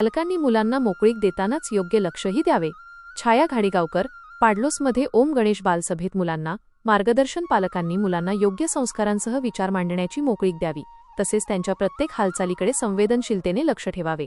पालकांनी मुलांना मोकळीक देतानाच योग्य लक्षही द्यावे. छाया घाडीगावकर, पाडलोसमध्ये ओम गणेश बालसभेत मुलांना मार्गदर्शन. पालकांनी मुलांना योग्य संस्कारांसह विचार मांडण्याची मोकळीक द्यावी, तसेच त्यांच्या प्रत्येक हालचालीकडे संवेदनशीलतेने लक्ष ठेवावे.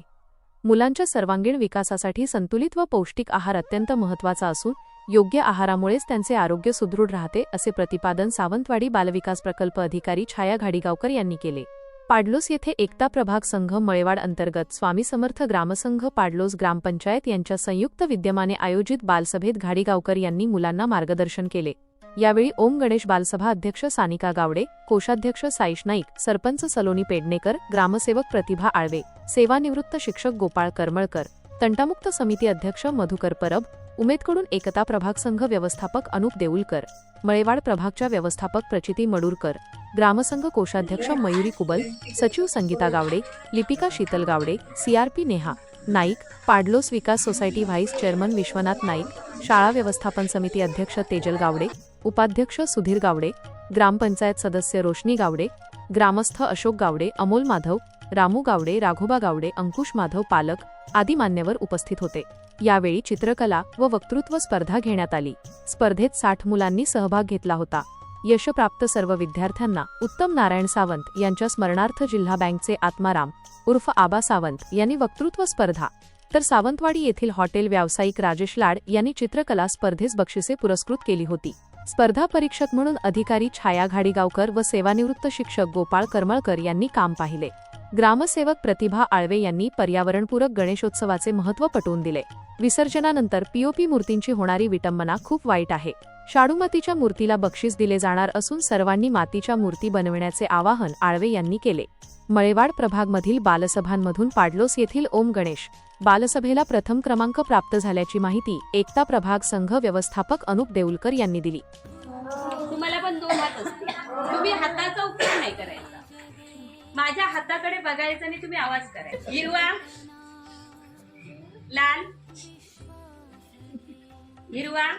मुलांच्या सर्वांगीण विकासासाठी संतुलित व पौष्टिक आहार अत्यंत महत्त्वाचा असून योग्य आहारामुळेच त्यांचे आरोग्य सुदृढ राहते, असे प्रतिपादन सावंतवाडी बालविकास प्रकल्प अधिकारी छाया घाडीगावकर यांनी केले. पाडलोस येथे एकता प्रभाग संघ मळेवाड अंतर्गत स्वामी समर्थ ग्रामसंघ पाडलोस ग्रामपंचायत यांच्या संयुक्त विद्यमाने आयोजित बालसभेत घाडीगावकर यांनी मुलांना मार्गदर्शन केले. यावेळी ओम गणेश बालसभा अध्यक्ष सानिका गावडे, कोषाध्यक्ष साईश नाईक, सरपंच सलोनी पेडणेकर, ग्रामसेवक प्रतिभा आळवे, सेवानिवृत्त शिक्षक गोपाळ करमळकर, तंटामुक्त समिती अध्यक्ष मधुकर परब, उमेदकडून एकता प्रभाग संघ व्यवस्थापक अनुप देऊलकर, मळेवाड प्रभागच्या व्यवस्थापक प्रचिती मडूरकर, ग्रामसंघ कोषाध्यक्ष मयुरी कुबल, सचिव संगीता गावडे, लिपिका Sheetal Gawade, CRP Neha Naik, Padlos Vikas society vice chairman Vishwanath Naik, शाळा व्यवस्थापन समिती अध्यक्ष तेजल गावडे, उपाध्यक्ष सुधीर गावडे, ग्रामपंचायत सदस्य रोशनी गावडे, ग्रामस्थ अशोक गावडे, अमोल माधव, रामू गावडे, राघोबा गावडे, अंकुश माधव, पालक आदी मान्यवर उपस्थित होते. यावेळी चित्रकला व वक्तृत्व स्पर्धा घेण्यात आली. स्पर्धेत 60 मुलांनी सहभाग घेतला होता. यशप्राप्त सर्व विद्यार्थ्यांना उत्तम नारायण सावंत यांच्या स्मरणार्थ जिल्हा बँकचे आत्माराम उर्फ आबा सावंत यांनी वक्तृत्व स्पर्धा, तर सावंतवाडी येथील हॉटेल व्यावसायिक राजेश लाड यांनी चित्रकला स्पर्धेस बक्षिसे पुरस्कृत केली होती. स्पर्धा परीक्षक म्हणून अधिकारी छाया घाडीगावकर व सेवानिवृत्त शिक्षक गोपाळ करमळकर यांनी काम पाहिले. ग्रामसेवक प्रतिभा आळवे यांनी पर्यावरणपूरक गणेशोत्सवाचे महत्त्व पटवून दिले. विसर्जनानंतर पीओपी मूर्तींची होणारी विटंबना खूप वाईट आहे. शाडूमातीच्या मूर्तीला बक्षीस दिले जाणार असून सर्वांनी मातीच्या मूर्ती बनविण्याचे आवाहन आळवे यांनी केले. मळेवाड प्रभागमधील बालसभांमधून पाडलोस येथील ओम गणेश बालसभेला प्रथम क्रमांक प्राप्त झाल्याची माहिती एकता प्रभाग संघ व्यवस्थापक अनुप देऊलकर यांनी दिली. तुम्हाला पण 2 हात असतील, तुम्ही हाताचा उपयोग नाही करायचा. माझ्या हाताकडे बघायचं आणि तुम्ही आवाज करायचा. हिरवा, लाल, हिरवा.